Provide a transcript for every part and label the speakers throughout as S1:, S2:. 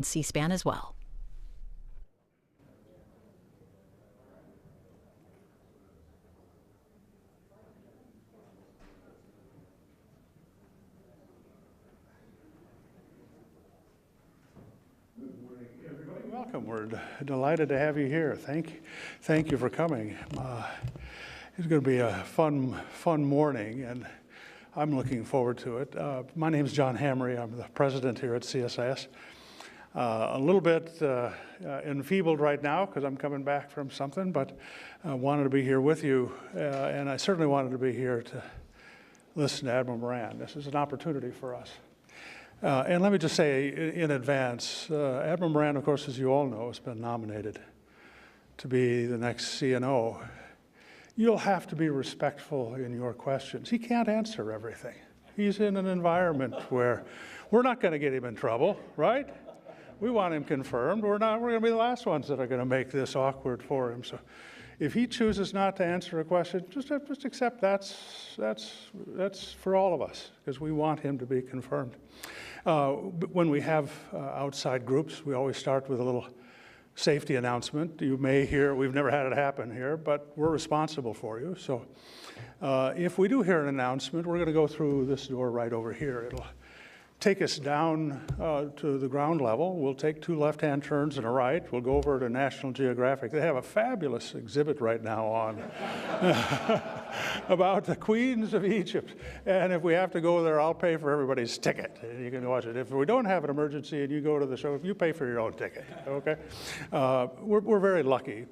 S1: C-SPAN as well.
S2: Welcome. We're delighted to have you here. Thank you for coming. It's going to be a fun morning, and I'm looking forward to it. My name is John Hamry. I'm the president here at CSIS. A little bit enfeebled right now because I'm coming back from something, but wanted to be here with you, and I certainly wanted to be here to listen to Admiral Moran. This is an opportunity for us. And let me just say in advance, Admiral Moran, of course, as you all know, has been nominated to be the next CNO. You'll have to be respectful in your questions. He can't answer everything. He's in an environment where we're not going to get him in trouble, right? We want him confirmed. We're going to be the last ones that are going to make this awkward for him. So if he chooses not to answer a question, just accept that's for all of us, because we want him to be confirmed. When we have outside groups, we always start with a little safety announcement. You may hear, we've never had it happen here, but we're responsible for you. So if we do hear an announcement, we're going to go through this door right over here. It'll take us down to the ground level. We'll take 2 left-hand turns and a right. We'll go over to National Geographic. They have a fabulous exhibit right now on about the queens of Egypt. And if we have to go there, I'll pay for everybody's ticket. You can watch it. If we don't have an emergency and you go to the show, you pay for your own ticket, okay? We're very lucky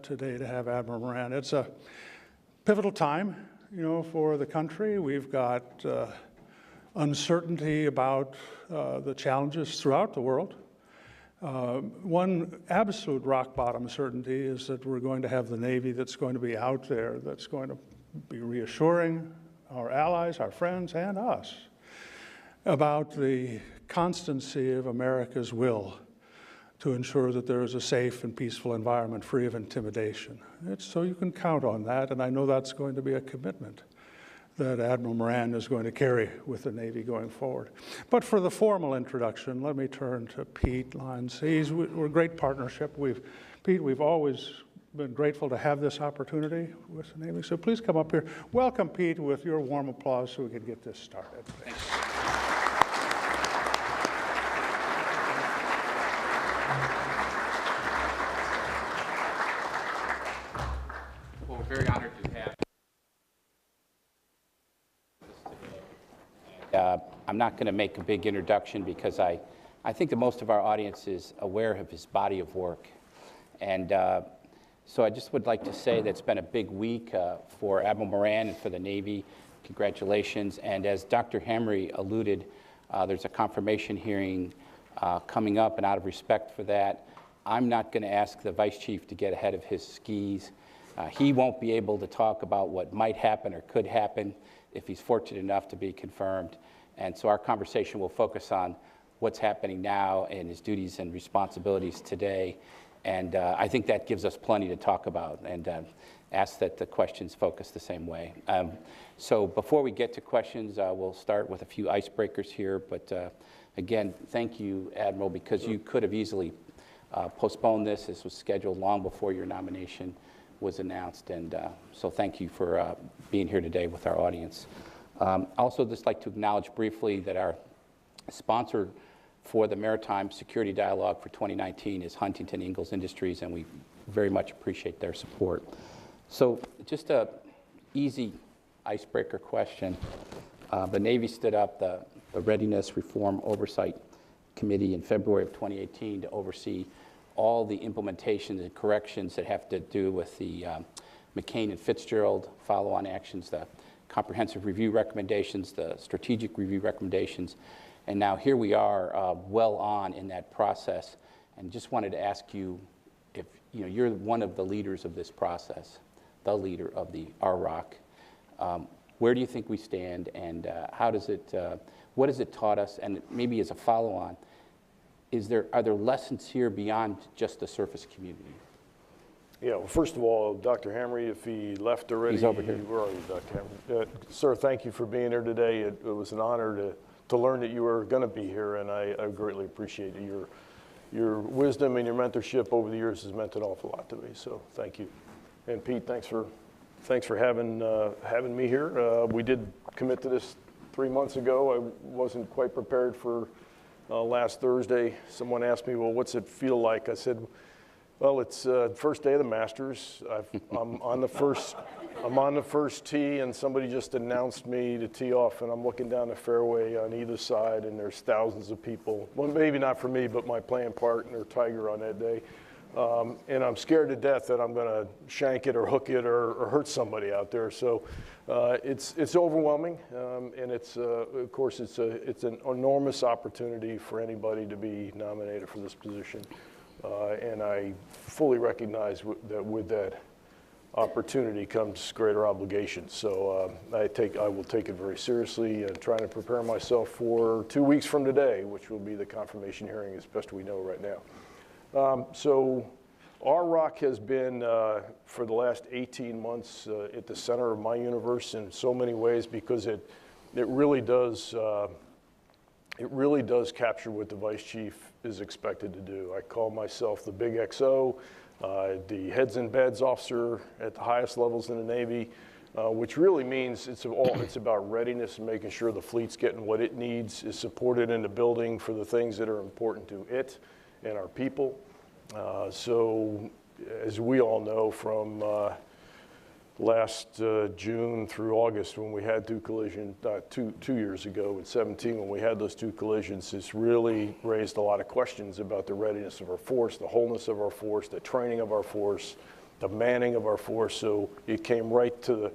S2: today to have Admiral Moran. It's a pivotal time, for the country. We've got uncertainty about the challenges throughout the world. One absolute rock bottom certainty is that we're going to have the Navy that's going to be out there, that's going to be reassuring our allies, our friends, and us about the constancy of America's will to ensure that there is a safe and peaceful environment free of intimidation. So you can count on that, and I know that's going to be a commitment that Admiral Moran is going to carry with the Navy going forward. But for the formal introduction, let me turn to Pete Lyons. We're a great partnership. Pete, we've always been grateful to have this opportunity with the Navy. So please come up here. Welcome, Pete, with your warm applause so we can get this started. Thanks.
S3: Well, we're very honored to have I'm not going to make a big introduction because I think that most of our audience is aware of his body of work. And so I just would like to say that it's been a big week for Admiral Moran and for the Navy. Congratulations. And as Dr. Hamry alluded, there's a confirmation hearing coming up, and out of respect for that, I'm not going to ask the Vice Chief to get ahead of his skis. He won't be able to talk about what might happen or could happen if he's fortunate enough to be confirmed. And so our conversation will focus on what's happening now and his duties and responsibilities today. And I think that gives us plenty to talk about, and ask that the questions focus the same way. So before we get to questions, we'll start with a few icebreakers here. But again, thank you, Admiral, because you could have easily postponed this. This was scheduled long before your nomination was announced. And so thank you for being here today with our audience. Also, just like to acknowledge briefly that our sponsor for the Maritime Security Dialogue for 2019 is Huntington Ingalls Industries, and we very much appreciate their support. So just a easy icebreaker question. The Navy stood up the Readiness Reform Oversight Committee in February of 2018 to oversee all the implementations and corrections that have to do with the McCain and Fitzgerald follow-on actions, the comprehensive review recommendations, the strategic review recommendations, and now here we are well on in that process. And just wanted to ask you if you're one of the leaders of this process, the leader of the RROC. Where do you think we stand, and how does it? What has it taught us? And maybe as a follow-on, are there lessons here beyond just the surface community?
S4: Yeah, well, first of all, Dr. Hamry, if he left already.
S3: He's over here.
S4: Where are you, Dr. Hamry? Sir, thank you for being here today. It was an honor to learn that you were going to be here, and I greatly appreciate your wisdom and your mentorship over the years has meant an awful lot to me, so thank you. And Pete, thanks for having me here. We did commit to this 3 months ago. I wasn't quite prepared for last Thursday. Someone asked me, well, what's it feel like? I said, well, it's first day of the Masters. I'm on the first tee, and somebody just announced me to tee off, and I'm looking down the fairway on either side, and there's thousands of people. Well, maybe not for me, but my playing partner, Tiger, on that day. And I'm scared to death that I'm going to shank it or hook it or hurt somebody out there. So it's overwhelming, and of course it's an enormous opportunity for anybody to be nominated for this position. And I fully recognize that with that opportunity comes greater obligations. So I will take it very seriously and trying to prepare myself for 2 weeks from today, which will be the confirmation hearing as best we know right now. So RROC has been, for the last 18 months, at the center of my universe in so many ways because it really does capture what the Vice Chief is expected to do. I call myself the Big XO, the heads and beds officer at the highest levels in the Navy, which really means it's about readiness and making sure the fleet's getting what it needs, is supported in the building for the things that are important to it and our people. So as we all know from last June through August when we had two collisions, two years ago in 17 when we had those two collisions, it's really raised a lot of questions about the readiness of our force, the wholeness of our force, the training of our force, the manning of our force. So it came right to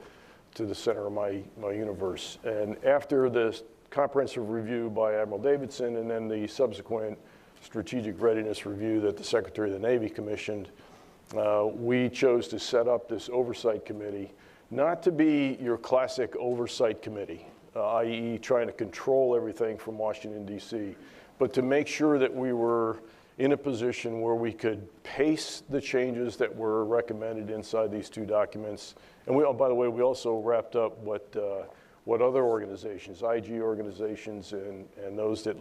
S4: the center of my universe. And after this comprehensive review by Admiral Davidson and then the subsequent strategic readiness review that the Secretary of the Navy commissioned, we chose to set up this oversight committee, not to be your classic oversight committee, i.e. trying to control everything from Washington, D.C., but to make sure that we were in a position where we could pace the changes that were recommended inside these two documents. And by the way, we also wrapped up what other organizations, IG organizations and those that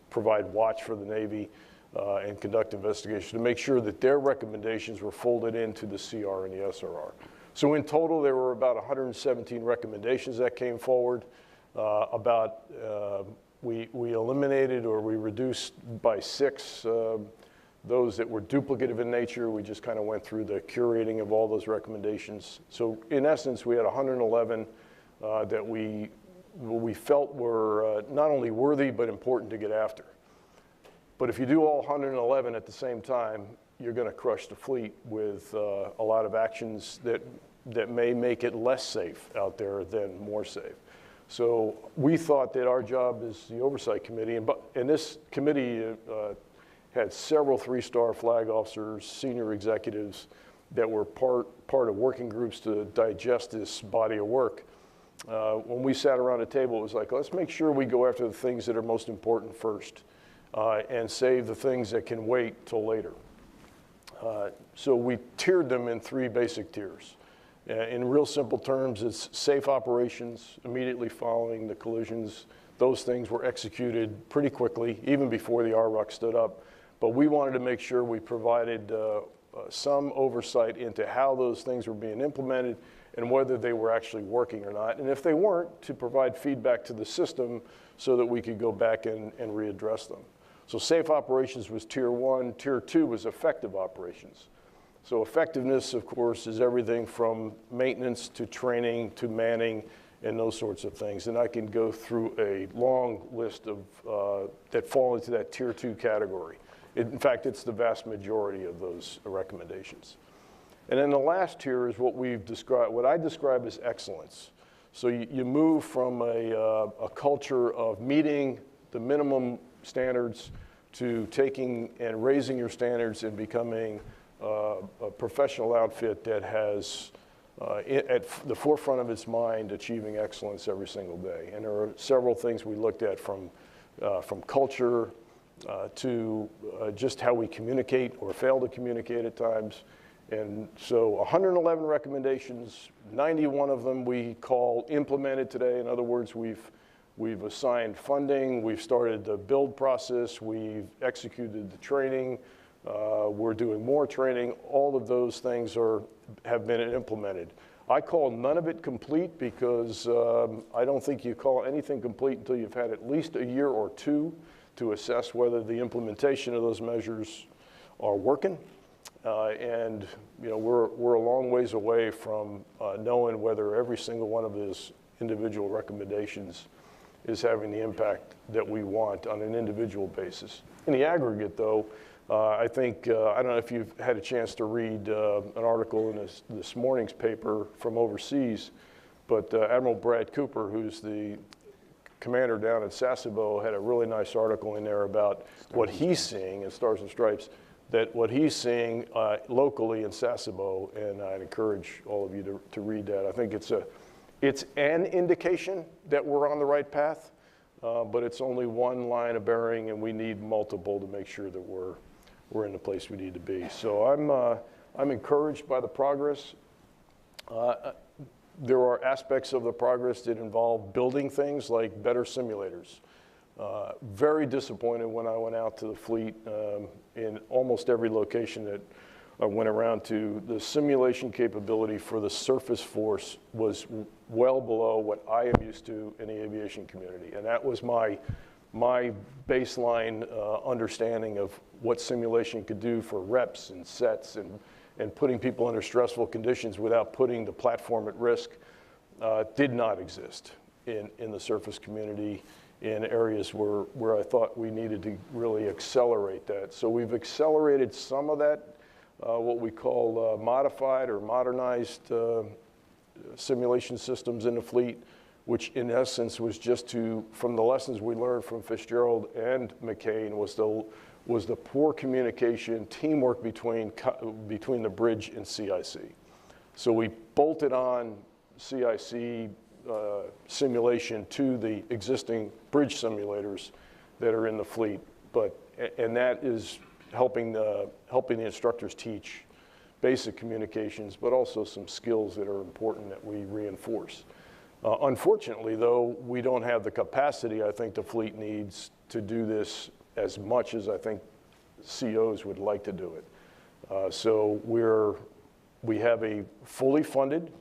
S4: provide watch for the Navy and conduct investigations to make sure that their recommendations were folded into the CR and the SRR. So in total, there were about 117 recommendations that came forward. We eliminated or we reduced by 6 those that were duplicative in nature. We just kind of went through the curating of all those recommendations. So in essence, we had 111 that we felt were not only worthy, but important to get after. But if you do all 111 at the same time, you're going to crush the fleet with a lot of actions that may make it less safe out there than more safe. So we thought that our job as the Oversight Committee, and this committee had several 3-star flag officers, senior executives that were part of working groups to digest this body of work. When we sat around a table, it was like, let's make sure we go after the things that are most important first and save the things that can wait till later. So we tiered them in 3 basic tiers. In real simple terms, it's safe operations immediately following the collisions. Those things were executed pretty quickly, even before the RROC stood up. But we wanted to make sure we provided some oversight into how those things were being implemented and whether they were actually working or not. And if they weren't, to provide feedback to the system so that we could go back and readdress them. So safe operations was tier 1. Tier 2 was effective operations. So effectiveness, of course, is everything from maintenance to training to manning and those sorts of things. And I can go through a long list of that fall into that tier 2 category. In fact, it's the vast majority of those recommendations. And then the last tier is what I describe as excellence. So you move from a culture of meeting the minimum standards to taking and raising your standards and becoming a professional outfit that has at the forefront of its mind achieving excellence every single day. And there are several things we looked at from culture to just how we communicate or fail to communicate at times. And so 111 recommendations, 91 of them we call implemented today. In other words, we've We've assigned funding. We've started the build process. We've executed the training. We're doing more training. All of those things have been implemented. I call none of it complete because I don't think you call anything complete until you've had at least a year or two to assess whether the implementation of those measures are working. And we're a long ways away from knowing whether every single one of those individual recommendations is having the impact that we want on an individual basis. In the aggregate, though, I think, I don't know if you've had a chance to read an article in this morning's paper from overseas, but Admiral Brad Cooper, who's the commander down at Sasebo, had a really nice article in there about what he's seeing in Stars and Stripes, that what he's seeing locally in Sasebo, and I'd encourage all of you to read that. I think it's an indication that we're on the right path, but it's only one line of bearing, and we need multiple to make sure that we're in the place we need to be. So I'm encouraged by the progress. There are aspects of the progress that involve building things like better simulators. Very disappointed when I went out to the fleet in almost every location that I went around to. The simulation capability for the surface force was well below what I am used to in the aviation community. And that was my baseline understanding of what simulation could do for reps and sets and putting people under stressful conditions without putting the platform at risk did not exist in the surface community in areas where I thought we needed to really accelerate that. So we've accelerated some of that, what we call modified or modernized simulation systems in the fleet, which in essence was just from the lessons we learned from Fitzgerald and McCain, was the poor communication, teamwork between the bridge and CIC. So we bolted on CIC simulation to the existing bridge simulators that are in the fleet, and that is helping the instructors teach basic communications, but also some skills that are important that we reinforce. Unfortunately, though, we don't have the capacity I think the fleet needs to do this as much as I think COs would like to do it. So we have a fully funded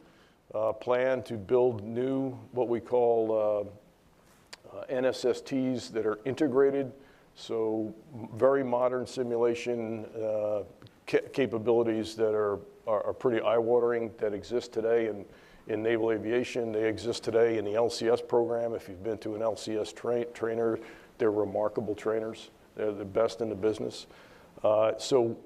S4: plan to build new, what we call NSSTs that are integrated. So very modern simulation capabilities that are pretty eye-watering that exist today in naval aviation. They exist today in the LCS program. If you've been to an LCS trainer, they're remarkable trainers. They're the best in the business. So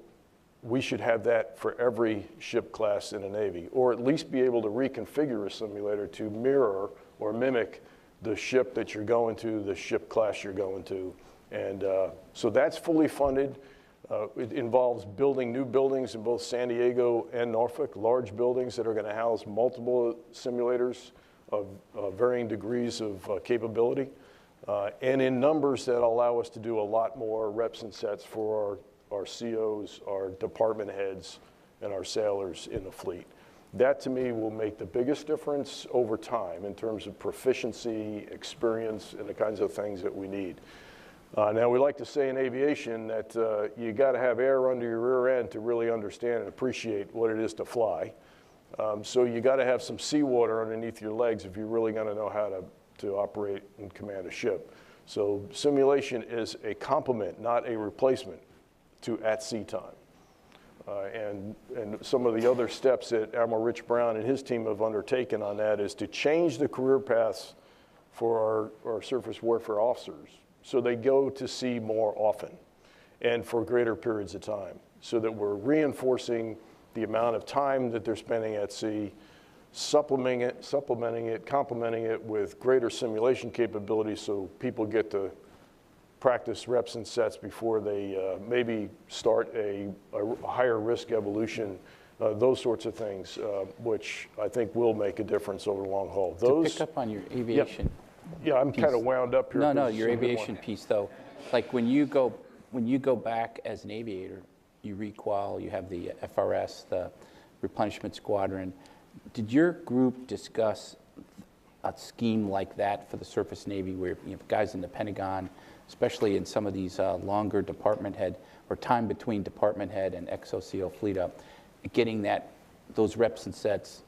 S4: we should have that for every ship class in the Navy, or at least be able to reconfigure a simulator to mirror or mimic the ship that you're going to, the ship class you're going to. And so that's fully funded. It involves building new buildings in both San Diego and Norfolk, large buildings that are going to house multiple simulators of varying degrees of capability, and in numbers that allow us to do a lot more reps and sets for our COs, our department heads, and our sailors in the fleet. That, to me, will make the biggest difference over time in terms of proficiency, experience, and the kinds of things that we need. Now, we like to say in aviation that you got to have air under your rear end to really understand and appreciate what it is to fly. So you got to have some seawater underneath your legs if you're really going to know how to operate and command a ship. So simulation is a complement, not a replacement to at-sea time. And some of the other steps that Admiral Rich Brown and his team have undertaken on that is to change the career paths for our surface warfare officers so they go to sea more often and for greater periods of time, so that we're reinforcing the amount of time that they're spending at sea, supplementing it, complementing it with greater simulation capabilities so people get to practice reps and sets before they maybe start a higher risk evolution, those sorts of things, which I think will make a difference over the long haul.
S3: To pick up on your aviation.
S4: Yeah, I'm kind of wound up here.
S3: No, your aviation piece though, like when you go back as an aviator, you requal, you have the FRS, the replenishment squadron. Did your group discuss a scheme like that for the surface Navy, where you have guys in the Pentagon, especially in some of these longer department head or time between department head and XOCO fleet up, getting those reps and sets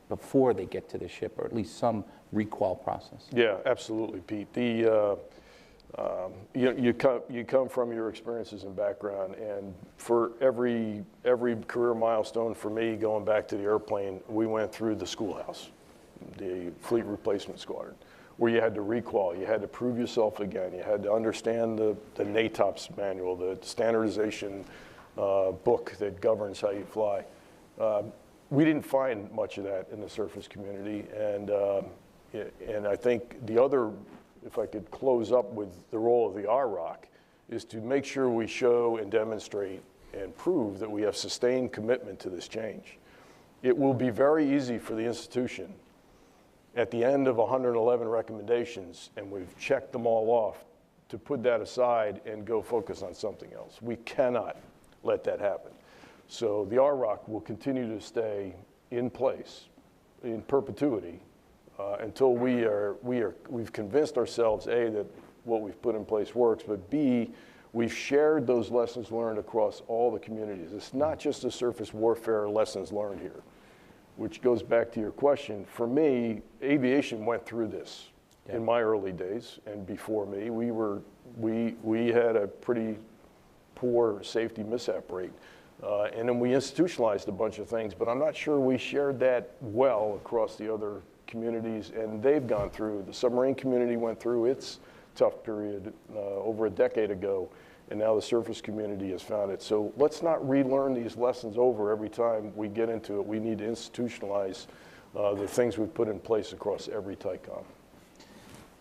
S3: before they get to the ship, or at least some requal process?
S4: Yeah, absolutely, Pete. You come from your experiences and background, and for every career milestone for me, going back to the airplane, we went through the schoolhouse, the Fleet Replacement Squadron, where you had to requal, you had to prove yourself again, you had to understand the NATOPS manual, the standardization book that governs how you fly. We didn't find much of that in the surface community, and I think the other, if I could close up with the role of the RROC, is to make sure we show and demonstrate and prove that we have sustained commitment to this change. It will be very easy for the institution at the end of 111 recommendations, and we've checked them all off, to put that aside and go focus on something else. We cannot let that happen. So the RROC will continue to stay in place in perpetuity until we've convinced ourselves, A, that what we've put in place works, but B, we've shared those lessons learned across all the communities. It's not just the surface warfare lessons learned here, which goes back to your question. For me, aviation went through this in my early days, and before me, we had a pretty poor safety mishap rate. And then we institutionalized a bunch of things, but I'm not sure we shared that well across the other communities, and they've gone through. The submarine community went through its tough period over a decade ago, and now the surface community has found it. So let's not relearn these lessons over every time we get into it. We need to institutionalize the things we've put in place across every TICOM.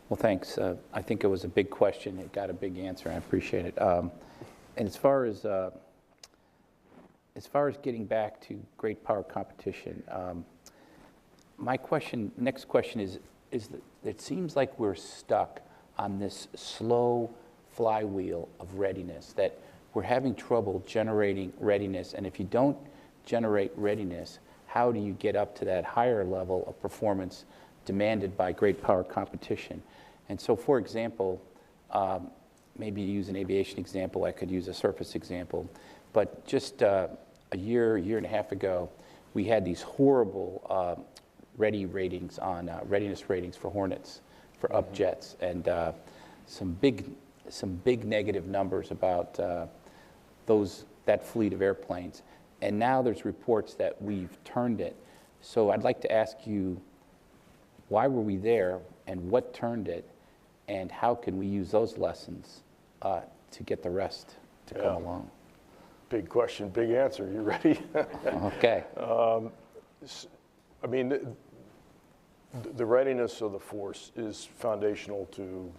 S3: Well, thanks. I think it was a big question. It got a big answer. I appreciate it. And as far as getting back to great power competition, my next question is that it seems like we're stuck on this slow flywheel of readiness, that we're having trouble generating readiness. And if you don't generate readiness, how do you get up to that higher level of performance demanded by great power competition? And so, for example, maybe use an aviation example, I could use a surface example, but just a year and a half ago, we had these horrible readiness ratings for Hornets, for up jets, and some big negative numbers about that fleet of airplanes. And now there's reports that we've turned it. So I'd like to ask you, why were we there, and what turned it, and how can we use those lessons to get the rest to come along?
S4: Big question, big answer. You ready?
S3: Okay.
S4: I mean, the readiness of the force is foundational to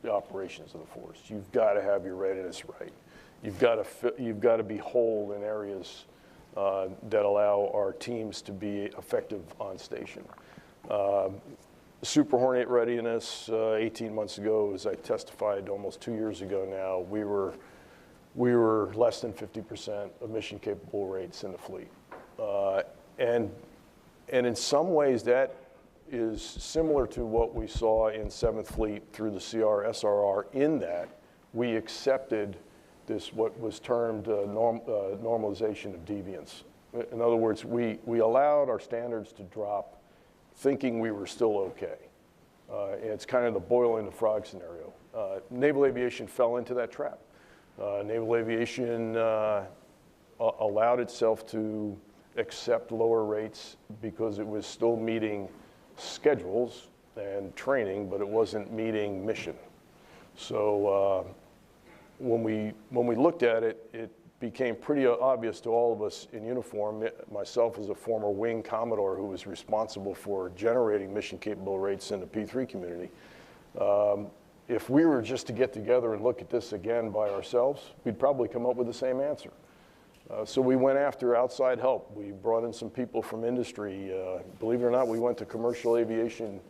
S4: the operations of the force. You've got to have your readiness right. You've got to be whole in areas that allow our teams to be effective on station. Super Hornet readiness 18 months ago, as I testified almost 2 years ago now, we were less than 50% of mission capable rates in the fleet. And in some ways that is similar to what we saw in 7th Fleet through the CR, SRR, in that we accepted this, what was termed normalization of deviance. In other words, we allowed our standards to drop thinking we were still okay. It's kind of the boiling the frog scenario. Naval aviation fell into that trap. Naval aviation allowed itself to accept lower rates because it was still meeting schedules and training, but it wasn't meeting mission. So when we looked at it, it became pretty obvious to all of us in uniform, myself as a former wing commodore who was responsible for generating mission capable rates in the P3 community. If we were just to get together and look at this again by ourselves, we'd probably come up with the same answer. So we went after outside help. We brought in some people from industry. Believe it or not, we went to commercial aviation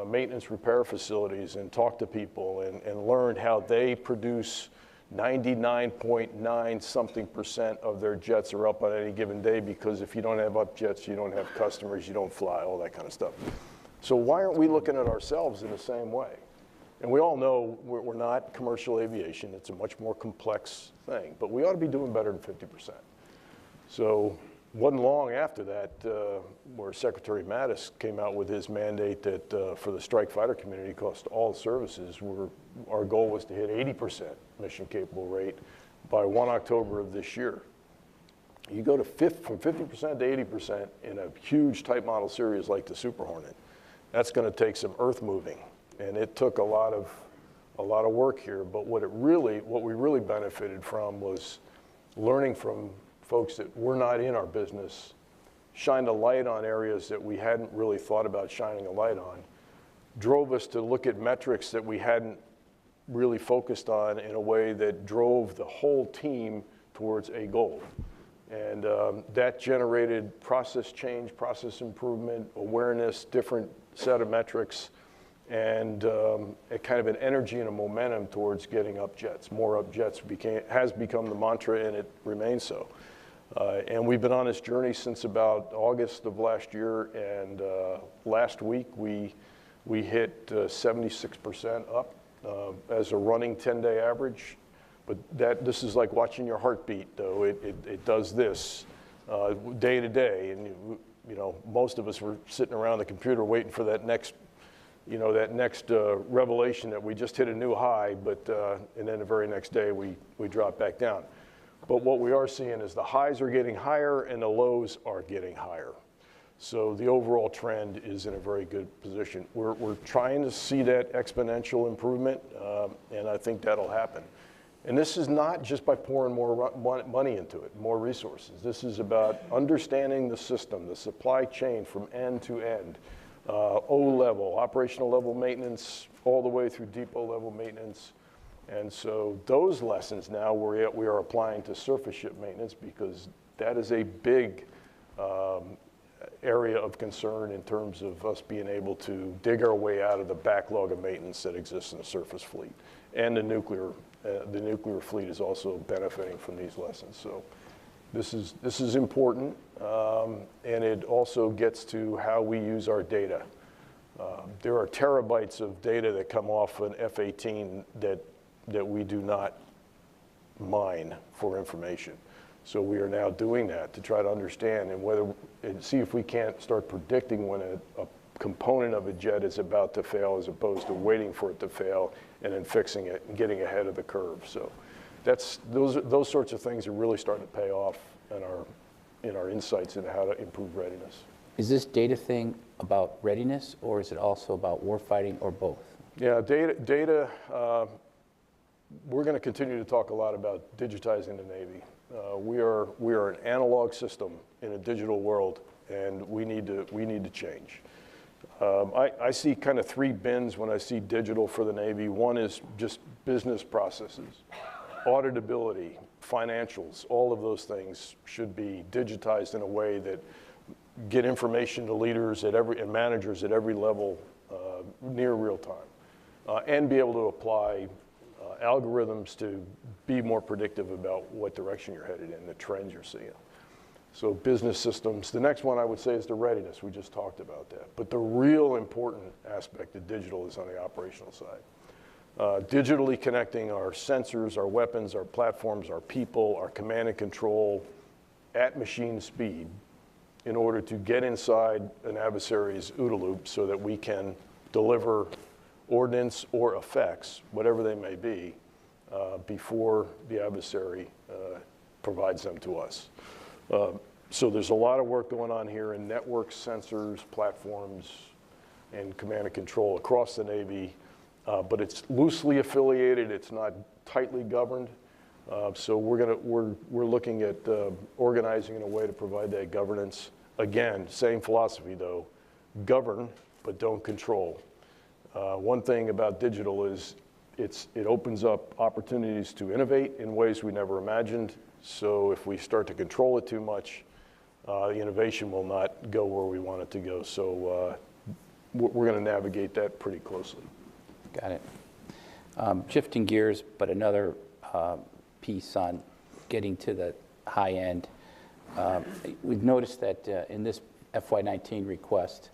S4: maintenance repair facilities and talked to people and learned how they produce 99.9 something % of their jets are up on any given day, because if you don't have up jets, you don't have customers, you don't fly, all that kind of stuff. So why aren't we looking at ourselves in the same way? And we all know we're not commercial aviation. It's a much more complex thing, but we ought to be doing better than 50%. So wasn't long after that where Secretary Mattis came out with his mandate that for the strike fighter community across all services, our goal was to hit 80% mission capable rate by 1 October of this year. You go to from 50% to 80% in a huge type model series like the Super Hornet. That's going to take some earth moving, and it took a lot of work here. But what we really benefited from was learning from folks that were not in our business, shined a light on areas that we hadn't really thought about shining a light on, drove us to look at metrics that we hadn't really focused on in a way that drove the whole team towards a goal. And that generated process change, process improvement, awareness, different set of metrics, and a kind of an energy and a momentum towards getting up jets. More up jets has become the mantra, and it remains so. And we've been on this journey since about August of last year, and last week we hit 76% up as a running 10-day average. But this is like watching your heartbeat, though. It does this day to day, and you know, most of us were sitting around the computer waiting for that next, revelation that we just hit a new high, but and then the very next day we drop back down. But what we are seeing is the highs are getting higher and the lows are getting higher. So the overall trend is in a very good position. We're trying to see that exponential improvement, and I think that'll happen. And this is not just by pouring more money into it, more resources. This is about understanding the system, the supply chain from end to end, O-level, operational level maintenance, all the way through depot level maintenance. And so those lessons now we are applying to surface ship maintenance, because that is a big area of concern in terms of us being able to dig our way out of the backlog of maintenance that exists in the surface fleet. And the nuclear fleet is also benefiting from these lessons. So this is important, and it also gets to how we use our data. There are terabytes of data that come off an F-18 that we do not mine for information. So we are now doing that to try to understand and see if we can't start predicting when a component of a jet is about to fail, as opposed to waiting for it to fail and then fixing it and getting ahead of the curve. So those sorts of things are really starting to pay off in our insights into how to improve readiness.
S3: Is this data thing about readiness, or is it also about warfighting, or both?
S4: Yeah, data. We're going to continue to talk a lot about digitizing the Navy. We are an analog system in a digital world, and we need to change. I see kind of three bins when I see digital for the Navy. One is just business processes, auditability, financials. All of those things should be digitized in a way that get information to leaders and managers at every level near real time, and be able to apply algorithms to be more predictive about what direction you're headed in, the trends you're seeing. So business systems. The next one I would say is the readiness. We just talked about that. But the real important aspect of digital is on the operational side. Digitally connecting our sensors, our weapons, our platforms, our people, our command and control at machine speed in order to get inside an adversary's OODA loop so that we can deliver ordnance or effects, whatever they may be, before the adversary provides them to us. So there's a lot of work going on here in network sensors, platforms, and command and control across the Navy, but it's loosely affiliated. It's not tightly governed. So we're looking at organizing in a way to provide that governance. Again, same philosophy though: govern but don't control. One thing about digital is it opens up opportunities to innovate in ways we never imagined. So if we start to control it too much, the innovation will not go where we want it to go. So we're going to navigate that pretty closely.
S3: Got it. Shifting gears, but another piece on getting to the high end. We've noticed that in this FY19 request,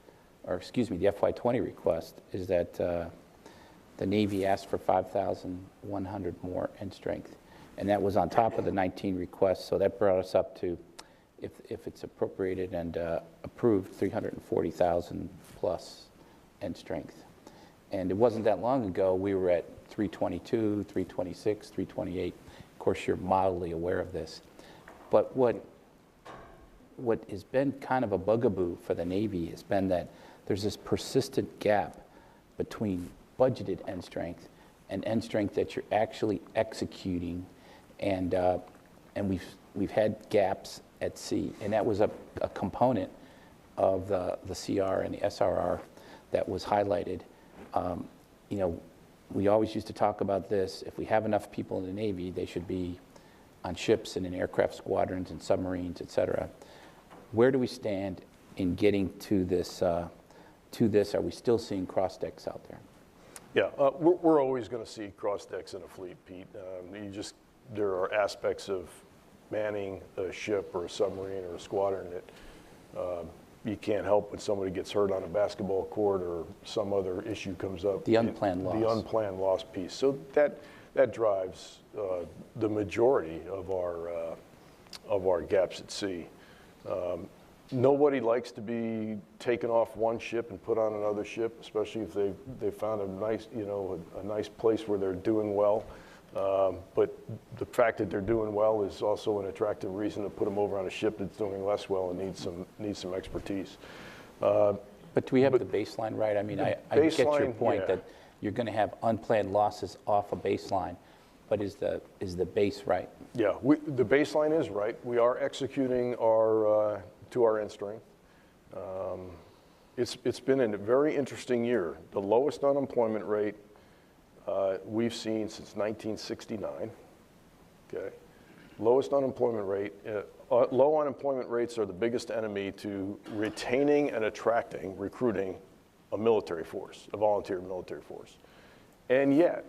S3: or excuse me, the FY20 request, is that the Navy asked for 5,100 more end strength. And that was on top of the 19 requests, so that brought us up to, if it's appropriated and approved, 340,000 plus end strength. And it wasn't that long ago, we were at 322, 326, 328. Of course, you're mildly aware of this. But what has been kind of a bugaboo for the Navy has been that there's this persistent gap between budgeted end strength and end strength that you're actually executing, and we've had gaps at sea, and that was a component of the CR and the SRR that was highlighted. You know, we always used to talk about this. If we have enough people in the Navy, they should be on ships and in aircraft squadrons and submarines, et cetera. Where do we stand in getting to this? Are we still seeing cross decks out there?
S4: Yeah, we're always going to see cross decks in a fleet, Pete. There are aspects of manning a ship or a submarine or a squadron that you can't help when somebody gets hurt on a basketball court or some other issue comes up.
S3: The unplanned loss. The
S4: unplanned loss piece. So that drives the majority of our gaps at sea. Nobody likes to be taken off one ship and put on another ship, especially if they found a nice place where they're doing well. But the fact that they're doing well is also an attractive reason to put them over on a ship that's doing less well and needs some expertise.
S3: But do we have the baseline right? I mean, I get your point, yeah, that you're going to have unplanned losses off a baseline, but is the base right?
S4: Yeah, the baseline is right. We are executing to our end strength. It's been a very interesting year. The lowest unemployment rate we've seen since 1969. Okay, lowest unemployment rate. Low unemployment rates are the biggest enemy to retaining and recruiting a military force, a volunteer military force. And yet,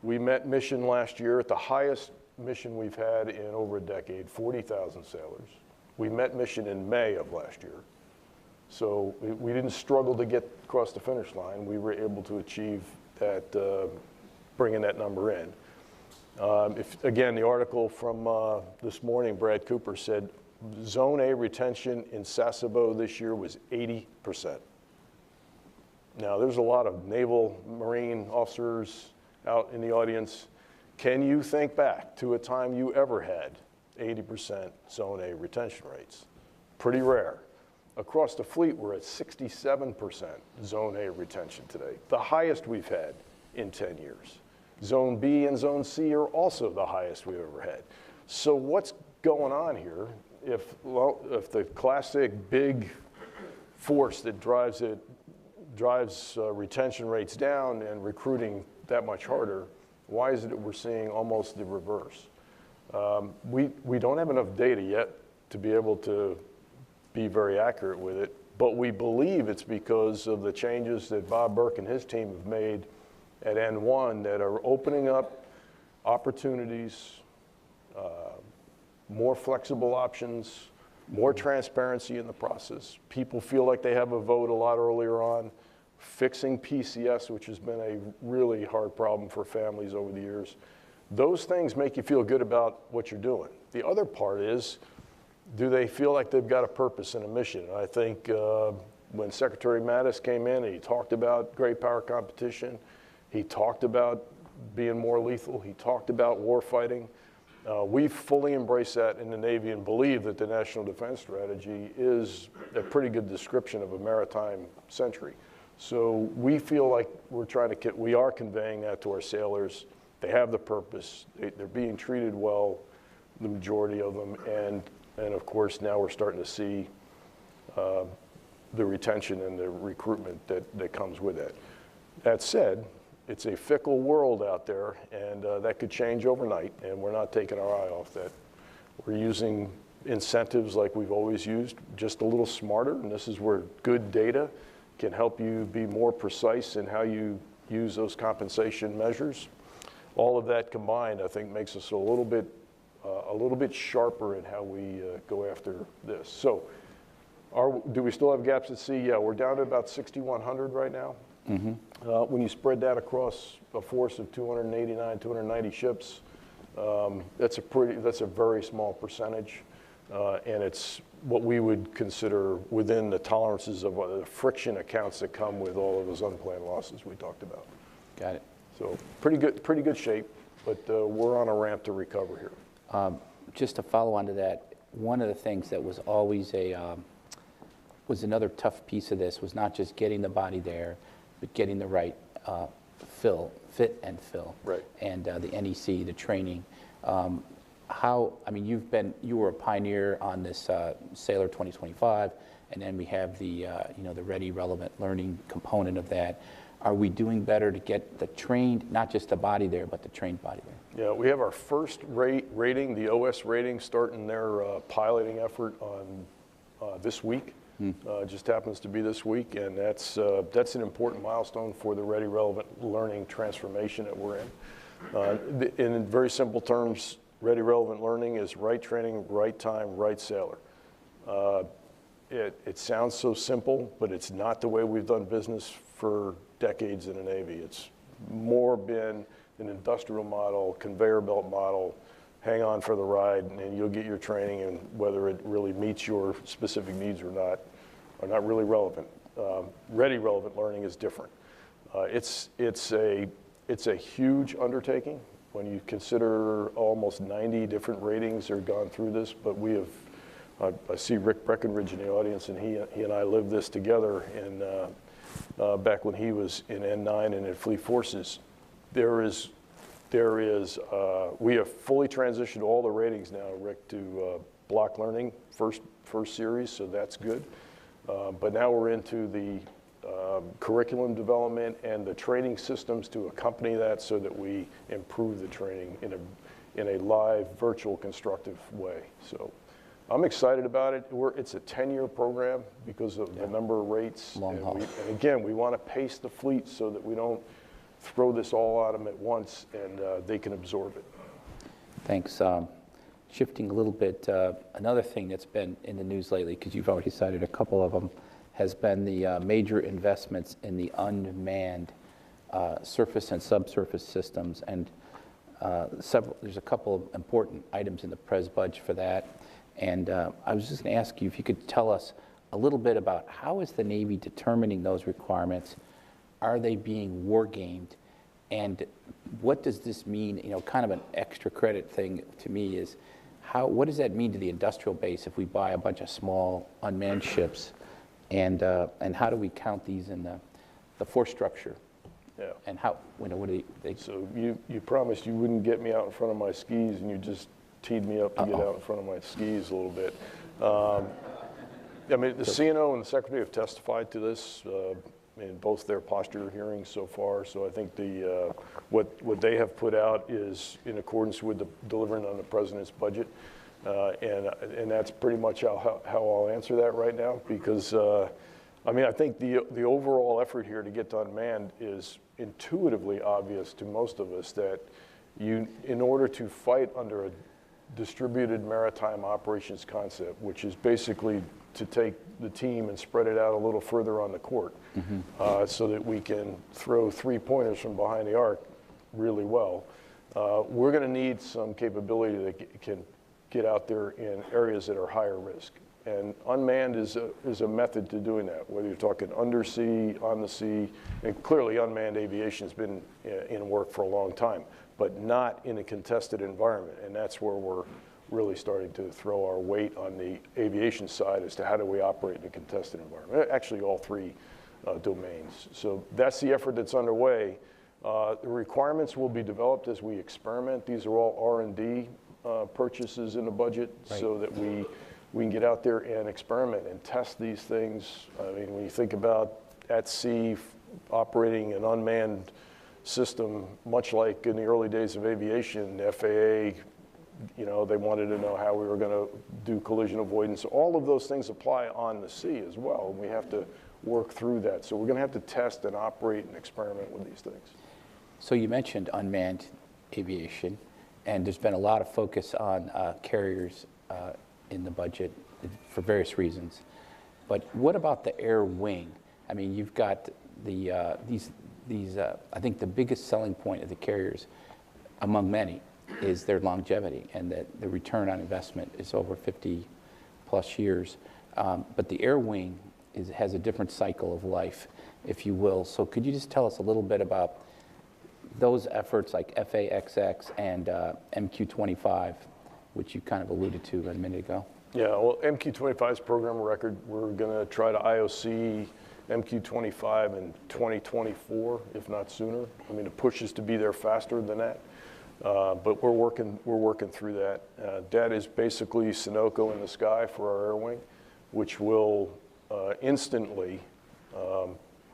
S4: we met mission last year at the highest mission we've had in over a decade, 40,000 sailors. We met mission in May of last year. So we didn't struggle to get across the finish line. We were able to achieve that, bringing that number in. Again, the article from this morning, Brad Cooper said, Zone A retention in Sasebo this year was 80%. Now, there's a lot of Naval Marine officers out in the audience. Can you think back to a time you ever had 80% Zone A retention rates? Pretty rare. Across the fleet, we're at 67% Zone A retention today, the highest we've had in 10 years. Zone B and Zone C are also the highest we've ever had. So what's going on here? If the classic big force that drives retention rates down and recruiting that much harder, why is it that we're seeing almost the reverse? We don't have enough data yet to be able to be very accurate with it, but we believe it's because of the changes that Bob Burke and his team have made at N1 that are opening up opportunities, more flexible options, more transparency in the process. People feel like they have a vote a lot earlier on. Fixing PCS, which has been a really hard problem for families over the years. Those things make you feel good about what you're doing. The other part is, do they feel like they've got a purpose and a mission? And I think when Secretary Mattis came in and he talked about great power competition, he talked about being more lethal, he talked about war fighting. We fully embrace that in the Navy and believe that the National Defense Strategy is a pretty good description of a maritime century. So we feel like we are conveying that to our sailors. They have the purpose, they're being treated well, the majority of them, and of course now we're starting to see the retention and the recruitment that comes with it. That said, it's a fickle world out there, and that could change overnight, and we're not taking our eye off that. We're using incentives like we've always used, just a little smarter, and this is where good data can help you be more precise in how you use those compensation measures. All of that combined, I think, makes us a little bit sharper in how we go after this. So Do we still have gaps at sea? Yeah, we're down to about 6,100 right now. When you spread that across a force of 289, 290 ships, that's a very small percentage, and it's what we would consider within the tolerances of the friction accounts that come with all of those unplanned losses we talked about.
S3: Got it.
S4: So pretty good shape, but we're on a ramp to recover here.
S3: Just to follow on to that, one of the things that was always was another tough piece of this was not just getting the body there, but getting the right fit and fill.
S4: Right.
S3: And the NEC, the training. I mean, you were a pioneer on this Sailor 2025, and then we have the the Ready Relevant Learning component of that. Are we doing better to get the trained, not just the body there, but the trained body there?
S4: Yeah, we have our first rating, the OS rating, starting their piloting effort on this week. Just happens to be this week, and that's an important milestone for the Ready Relevant Learning transformation that we're in. In very simple terms, Ready Relevant Learning is right training, right time, right sailor. It sounds so simple, but it's not the way we've done business for decades in the Navy. It's more been an industrial model, conveyor belt model, hang on for the ride, and you'll get your training, and whether it really meets your specific needs or not, are not really relevant. Ready Relevant Learning is different. It's a huge undertaking when you consider almost 90 different ratings that have gone through this, but we have, I see Rick Breckenridge in the audience, and he and I lived this together back when he was in N9 and in Fleet Forces. We have fully transitioned all the ratings now, Rick, to block learning, first series, so that's good. But now we're into the curriculum development and the training systems to accompany that so that we improve the training in a live, virtual, constructive way. So I'm excited about it. It's a 10-year program because of the number of rates.
S3: Long haul.
S4: And again, we want to pace the fleet so that we don't throw this all at them at once and they can absorb it.
S3: Thanks. Shifting a little bit, another thing that's been in the news lately, because you've already cited a couple of them, has been the major investments in the unmanned surface and subsurface systems. And there's a couple of important items in the Pres budget for that. And I was just going to ask you if you could tell us a little bit about how is the Navy determining those requirements? Are they being war gamed? And what does this mean? Kind of an extra credit thing to me is what does that mean to the industrial base if we buy a bunch of small unmanned ships? And how do we count these in the force structure?
S4: Yeah.
S3: And how, what do they?
S4: So you promised you wouldn't get me out in front of my skis, and you just teed me up to get out in front of my skis a little bit. I mean, the CNO and the Secretary have testified to this in both their posture hearings so far. So I think what they have put out is in accordance with delivering on the President's budget. And that's pretty much how I'll answer that right now, because I mean, I think the overall effort here to get to unmanned is intuitively obvious to most of us that in order to fight under a distributed maritime operations concept, which is basically to take the team and spread it out a little further on the court, so that we can throw three-pointers from behind the arc really well. We're going to need some capability that can get out there in areas that are higher risk. And unmanned is a method to doing that, whether you're talking undersea, on the sea, and clearly unmanned aviation has been in work for a long time, but not in a contested environment. And that's where we're really starting to throw our weight on the aviation side as to how do we operate in a contested environment. Actually, all three domains. So that's the effort that's underway. The requirements will be developed as we experiment. These are all R&D purchases in the budget, right, so that we can get out there and experiment and test these things. I mean, when you think about at sea operating an unmanned system, much like in the early days of aviation, the FAA, they wanted to know how we were going to do collision avoidance. All of those things apply on the sea as well, and we have to work through that. So we're going to have to test and operate and experiment with these things.
S3: So you mentioned unmanned aviation, and there's been a lot of focus on carriers in the budget for various reasons. But what about the air wing? I mean, you've got the, I think the biggest selling point of the carriers, among many, is their longevity, and that the return on investment is over 50 plus years. But the air wing has a different cycle of life, if you will. So could you just tell us a little bit about those efforts like FAXX and MQ-25, which you kind of alluded to a minute ago?
S4: Yeah, well, MQ-25's program record, we're going to try to IOC MQ-25 in 2024, if not sooner. I mean, the push is to be there faster than that, but we're working through that. That is basically Sunoco in the sky for our air wing, which will instantly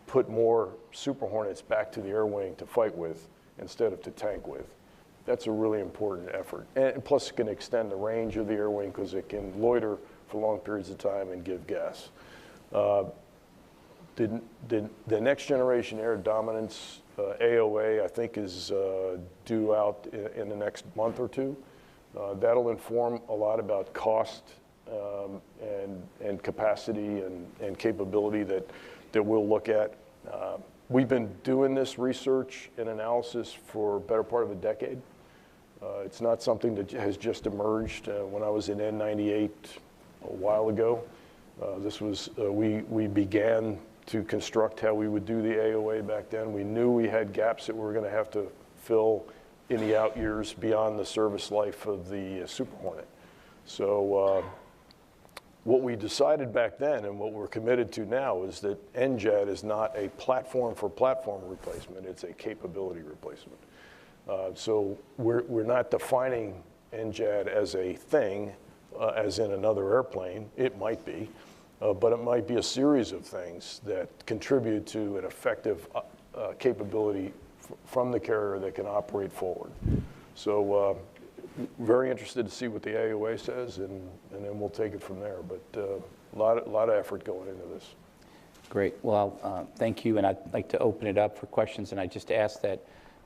S4: put more Super Hornets back to the air wing to fight with instead of to tank with. That's a really important effort. And plus it can extend the range of the air wing because it can loiter for long periods of time and give gas. The next generation air dominance AOA, I think, is due out in the next month or two. That'll inform a lot about cost and capacity and capability that we'll look at. We've been doing this research and analysis for a better part of a decade. It's not something that has just emerged. When I was in N98 a while ago, we began to construct how we would do the AOA back then. We knew we had gaps that we were going to have to fill in the out years beyond the service life of the Super Hornet. So what we decided back then and what we're committed to now is that NJAD is not a platform for platform replacement, it's a capability replacement. So we're not defining NJAD as a thing, as in another airplane. It might be, but it might be a series of things that contribute to an effective capability from the carrier that can operate forward. So very interested to see what the AOA says, and then we'll take it from there. But a lot of effort going into this.
S3: Great. Well, thank you, and I'd like to open it up for questions, and I just ask that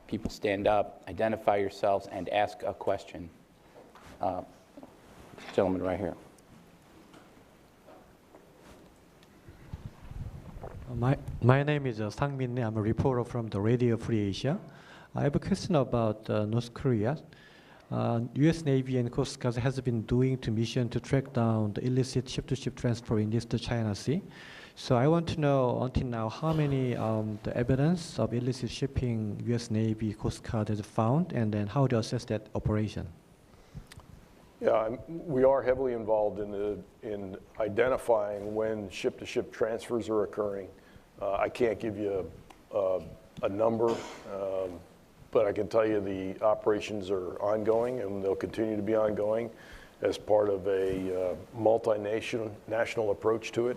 S3: people stand up, identify yourselves, and ask a question. Gentleman right here.
S1: My name is Sang Min. I'm a reporter from the Radio Free Asia. I have a question about North Korea. U.S. Navy and Coast Guard has been doing the mission to track down the illicit ship-to-ship transfer in East China Sea. So I want to know until now how many the evidence of illicit shipping U.S. Navy Coast Guard has found, and then how to assess that operation.
S4: Yeah, we are heavily involved in identifying when ship-to-ship transfers are occurring. I can't give you a number, but I can tell you the operations are ongoing, and they'll continue to be ongoing as part of a multinational approach to it,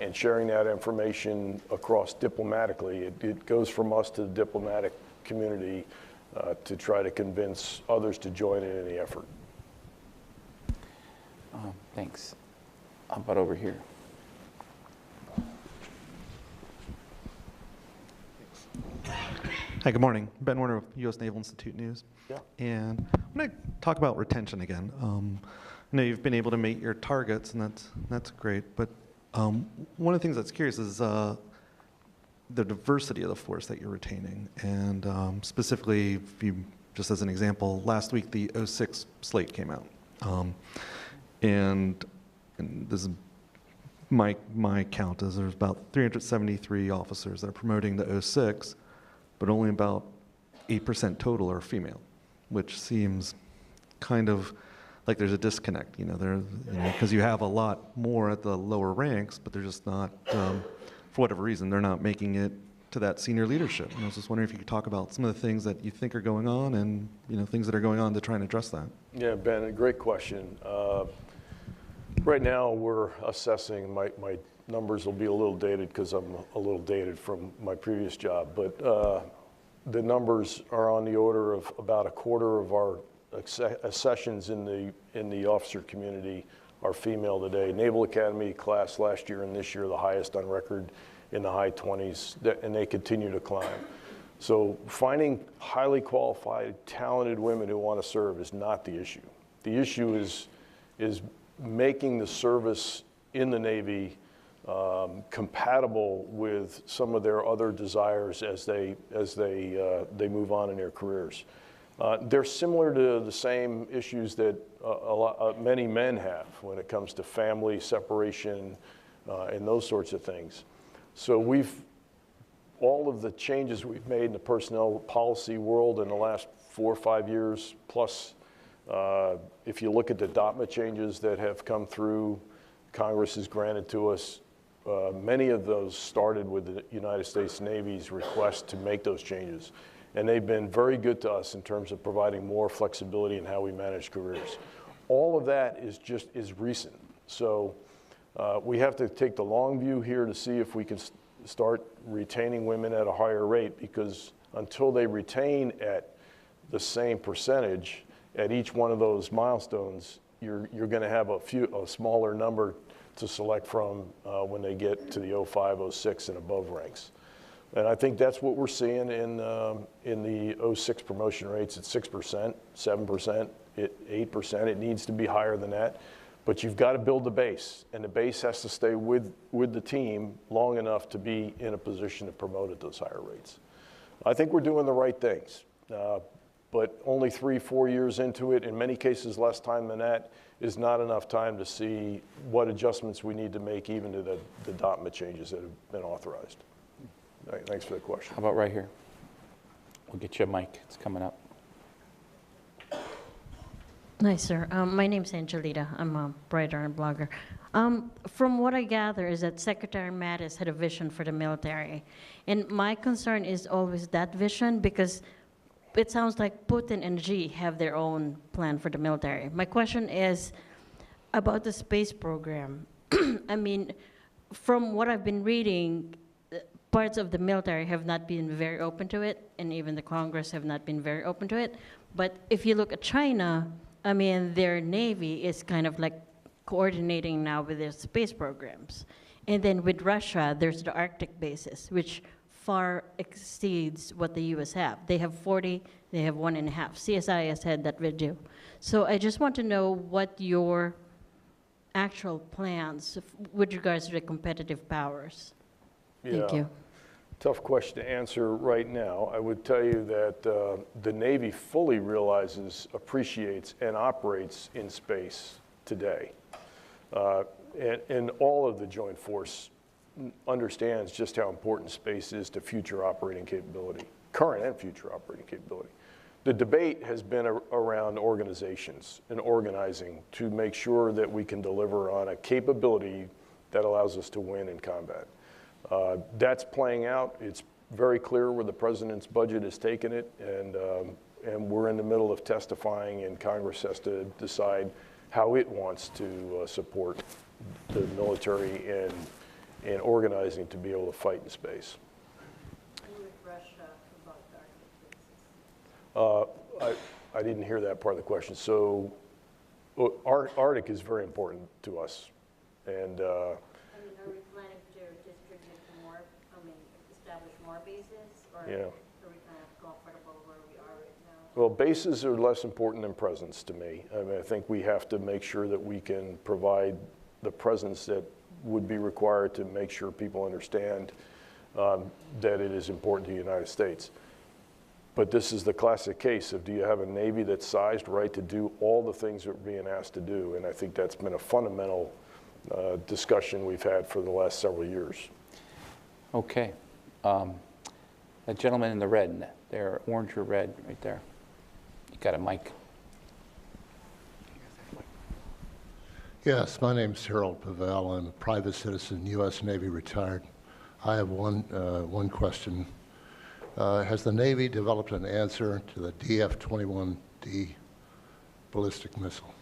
S4: and sharing that information across diplomatically. It goes from us to the diplomatic community to try to convince others to join in the effort.
S3: Thanks. How about over here?
S5: Hi, good morning. Ben Warner of U.S. Naval Institute News.
S4: Yeah.
S5: And I want to talk about retention again. I know you've been able to meet your targets, and that's great. But one of the things that's curious is the diversity of the force that you're retaining. And specifically, if you, just as an example, last week the 06 slate came out. And this is my count is there's about 373 officers that are promoting the 06, but only about 8% total are female, which seems kind of like there's a disconnect, because you have a lot more at the lower ranks, but they're just not, for whatever reason, they're not making it to that senior leadership. And I was just wondering if you could talk about some of the things that you think are going on and things that are going on to try and address that.
S4: Yeah, Ben, a great question. Right now, we're assessing, my numbers will be a little dated because I'm a little dated from my previous job, but the numbers are on the order of about a quarter of our accessions in the officer community are female today. Naval Academy class last year and this year, the highest on record in the high 20s, and they continue to climb. So finding highly qualified, talented women who want to serve is not the issue. The issue is making the service in the Navy compatible with some of their other desires as they move on in their careers. They're similar to the same issues that many men have when it comes to family separation and those sorts of things. So all of the changes we've made in the personnel policy world in the last 4 or 5 years, plus if you look at the DOTMA changes that have come through, Congress has granted to us, many of those started with the United States Navy's request to make those changes. And they've been very good to us in terms of providing more flexibility in how we manage careers. All of that is recent. So we have to take the long view here to see if we can start retaining women at a higher rate, because until they retain at the same percentage at each one of those milestones, you're going to have a smaller number to select from when they get to the 05, 06 and above ranks. And I think that's what we're seeing in the 06 promotion rates at 6%, 7%, 8%. It needs to be higher than that. But you've got to build the base, and the base has to stay with the team long enough to be in a position to promote at those higher rates. I think we're doing the right things, but only 3-4 years into it, in many cases less time than that, is not enough time to see what adjustments we need to make even to the DOTMA changes that have been authorized. Thanks for the question.
S3: How about right here? We'll get you a mic. It's coming up.
S6: Hi, sir. My name's Angelita. I'm a writer and blogger. From what I gather is that Secretary Mattis had a vision for the military. And my concern is always that vision, because it sounds like Putin and Xi have their own plan for the military. My question is about the space program. I mean, from what I've been reading, parts of the military have not been very open to it, and even the Congress have not been very open to it. But if you look at China, I mean, their Navy is kind of like coordinating now with their space programs. And then with Russia, there's the Arctic bases, which far exceeds what the US have. They have 40, they have 1.5. CSI has had that video. So I just want to know what your actual plans with regards to the competitive powers. Thank you.
S4: Tough question to answer right now. I would tell you that the Navy fully realizes, appreciates, and operates in space today. And all of the Joint Force understands just how important space is to future operating capability, current and future operating capability. The debate has been around organizations and organizing to make sure that we can deliver on a capability that allows us to win in combat. That's playing out. It's very clear where the president's budget has taken it, and we're in the middle of testifying, and Congress has to decide how it wants to support the military in organizing to be able to fight in space.
S6: And with Russia about the Arctic bases?
S4: I didn't hear that part of the question. So Arctic is very important to us, and
S6: are we planning to distribute more, establish more bases, or
S4: yeah.
S6: are we kind of comfortable where we are right now?
S4: Well, bases are less important than presence to me. I mean, I think we have to make sure that we can provide the presence that would be required to make sure people understand that it is important to the United States. But this is the classic case of, do you have a Navy that's sized right to do all the things that we're being asked to do? And I think that's been a fundamental discussion we've had for the last several years.
S3: Okay. That gentleman in the red, there, orange or red, right there. You got a mic.
S7: Yes, my name's Harold Pavel. I'm a private citizen, U.S. Navy retired. I have one question. Has the Navy developed an answer to the DF-21D ballistic missile?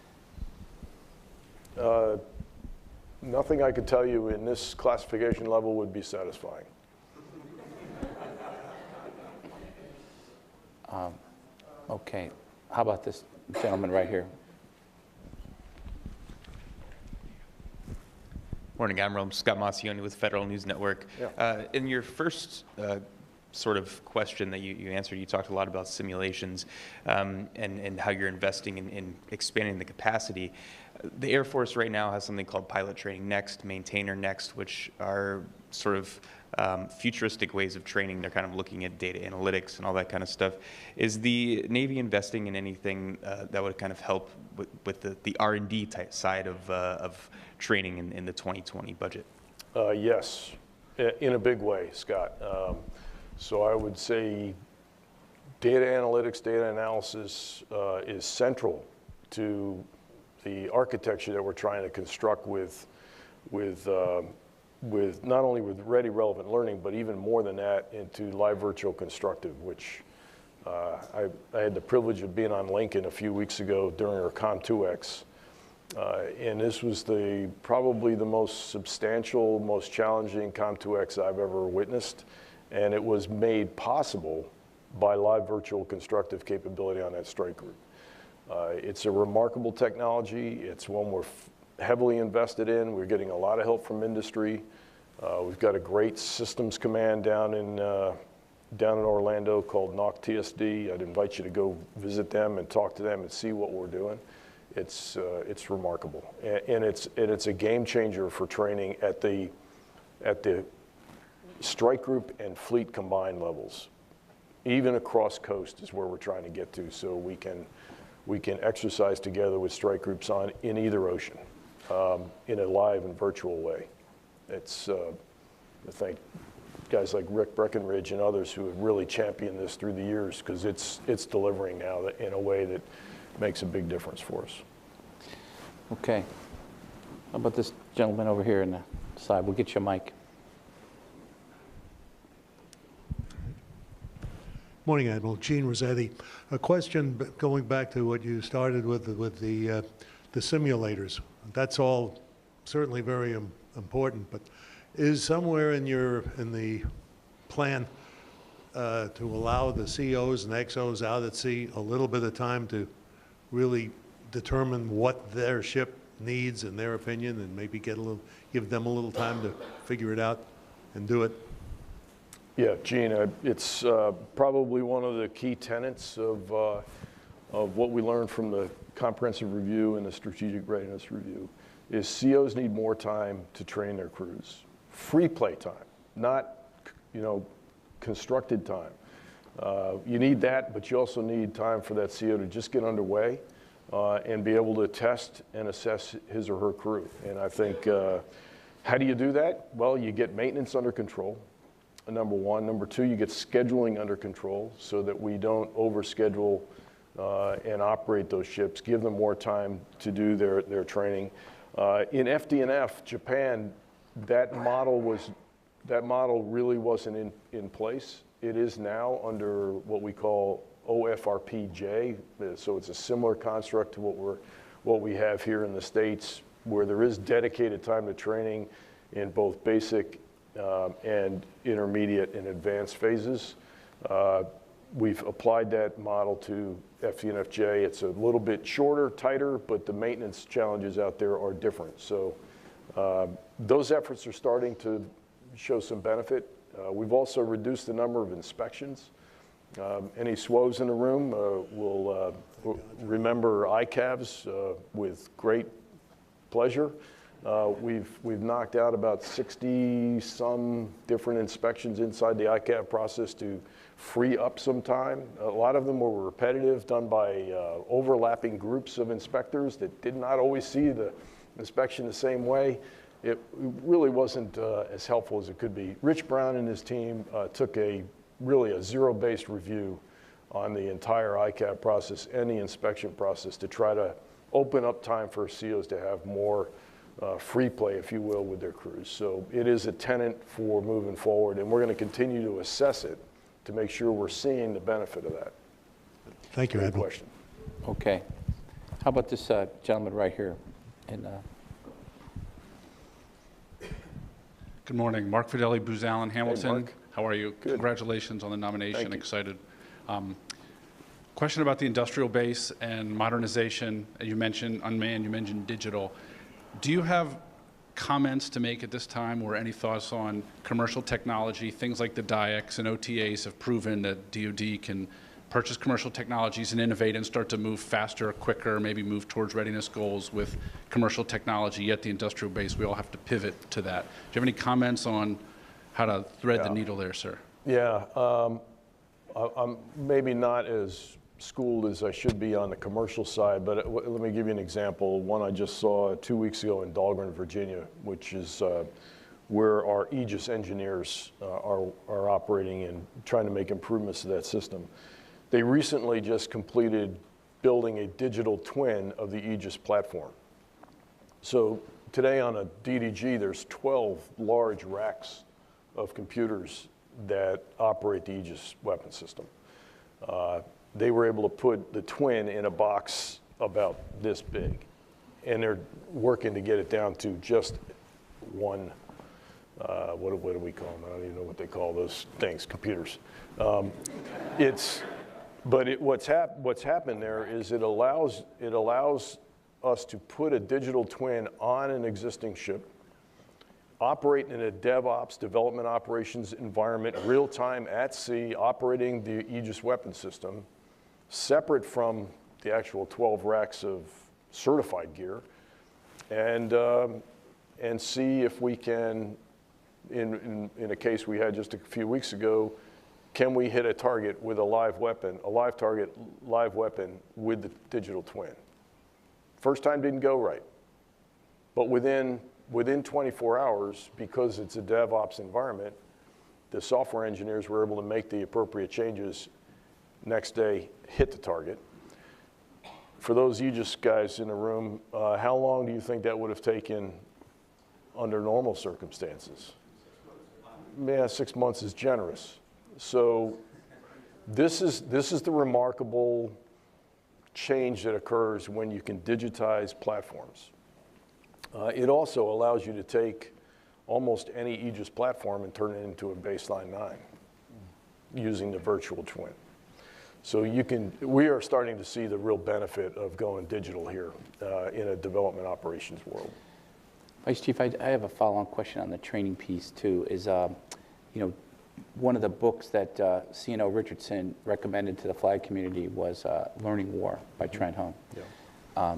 S4: Nothing I could tell you in this classification level would be satisfying.
S3: Okay. How about this gentleman right here?
S8: Morning, Admiral. I'm Scott Massioni with Federal News Network.
S4: Yeah.
S8: In your first sort of question that you answered. You talked a lot about simulations and how you're investing in expanding the capacity. The Air Force right now has something called Pilot Training Next, Maintainer Next, which are sort of futuristic ways of training. They're kind of looking at data analytics and all that kind of stuff. Is the Navy investing in anything that would kind of help with the R&D type side of training in the 2020 budget?
S4: Yes, in a big way, Scott. So I would say data analytics, data analysis is central to the architecture that we're trying to construct with not only with ready, relevant learning, but even more than that into live virtual constructive, which I had the privilege of being on Lincoln a few weeks ago during our Com2X. And this was probably the most substantial, most challenging Com2X I've ever witnessed. And it was made possible by live virtual constructive capability on that strike group. It's a remarkable technology. It's one we're heavily invested in. We're getting a lot of help from industry. We've got a great systems command down in Orlando called NOC TSD. I'd invite you to go visit them and talk to them and see what we're doing. It's remarkable, and it's a game changer for training at the strike group and fleet combined levels. Even across coast is where we're trying to get to, so we can exercise together with strike groups in either ocean in a live and virtual way. It's I thank guys like Rick Breckenridge and others who have really championed this through the years, because it's delivering now in a way that makes a big difference for us.
S3: Okay. How about this gentleman over here on the side? We'll get you a mic.
S9: Morning, Admiral. Gene Rossetti. A question going back to what you started with the simulators. That's all certainly very important, but is somewhere in the plan to allow the COs and XOs out at sea a little bit of time to really determine what their ship needs in their opinion, and maybe give them a little time to figure it out and do it?
S4: Yeah, Gene, it's probably one of the key tenets of what we learned from the comprehensive review and the strategic readiness review is COs need more time to train their crews. Free play time, not constructed time. You need that, but you also need time for that CO to just get underway and be able to test and assess his or her crew. And I think, how do you do that? Well, you get maintenance under control, number one. Number two, you get scheduling under control so that we don't overschedule and operate those ships, give them more time to do their training. In FD&F, Japan, that model really wasn't in place. It is now under what we call OFRPJ, so it's a similar construct to what we have here in the States, where there is dedicated time to training in both basic and intermediate and advanced phases. We've applied that model to FD&FJ. It's a little bit shorter, tighter, but the maintenance challenges out there are different. So those efforts are starting to show some benefit. We've also reduced the number of inspections. Any SWOs in the room will remember ICAVs with great pleasure. We've knocked out about 60-some different inspections inside the ICAV process to free up some time. A lot of them were repetitive, done by overlapping groups of inspectors that did not always see the inspection the same way. It really wasn't as helpful as it could be. Rich Brown and his team took really a zero-based review on the entire ICAV process and the inspection process to try to open up time for COs to have more free play, if you will, with their crews. So it is a tenet for moving forward, and we're going to continue to assess it to make sure we're seeing the benefit of that.
S9: Thank you,
S4: Good
S9: Admiral.
S4: question.
S3: Okay. How about this gentleman right here?
S10: Good morning. Mark Fideli, Booz Allen, Hamilton.
S4: Mark.
S10: How are you?
S4: Good.
S10: Congratulations on the nomination.
S4: Thank you.
S10: Excited. Question about the industrial base and modernization. You mentioned unmanned, you mentioned digital. Do you have comments to make at this time, or any thoughts on commercial technology? Things like the DIACs and OTAs have proven that DoD can purchase commercial technologies and innovate and start to move faster, quicker, maybe move towards readiness goals with commercial technology, yet the industrial base, we all have to pivot to that. Do you have any comments on how to thread the needle there, sir?
S4: Yeah, I'm maybe not as schooled as I should be on the commercial side, but let me give you an example. One I just saw 2 weeks ago in Dahlgren, Virginia, which is where our Aegis engineers are operating and trying to make improvements to that system. They recently just completed building a digital twin of the Aegis platform. So today on a DDG, there's 12 large racks of computers that operate the Aegis weapon system. They were able to put the twin in a box about this big, and they're working to get it down to just one, what do we call them? I don't even know what they call those things, computers. What's happened there is it allows us to put a digital twin on an existing ship, operate in a DevOps, development operations environment, real time at sea, operating the Aegis weapon system, separate from the actual 12 racks of certified gear, and see if we can, in a case we had just a few weeks ago, can we hit a target with a live weapon, live weapon with the digital twin? First time didn't go right, but within 24 hours, because it's a DevOps environment, the software engineers were able to make the appropriate changes. Next day, hit the target. For those Aegis guys in the room, how long do you think that would have taken under normal circumstances? Yeah, 6 months is generous. So this is the remarkable change that occurs when you can digitize platforms. It also allows you to take almost any Aegis platform and turn it into a baseline 9 using the virtual twin. So we are starting to see the real benefit of going digital here in a development operations world.
S3: Vice Chief, I have a follow-on question on the training piece too. Is one of the books that C&O Richardson recommended to the flag community was Learning War by Trent Hone. Yeah.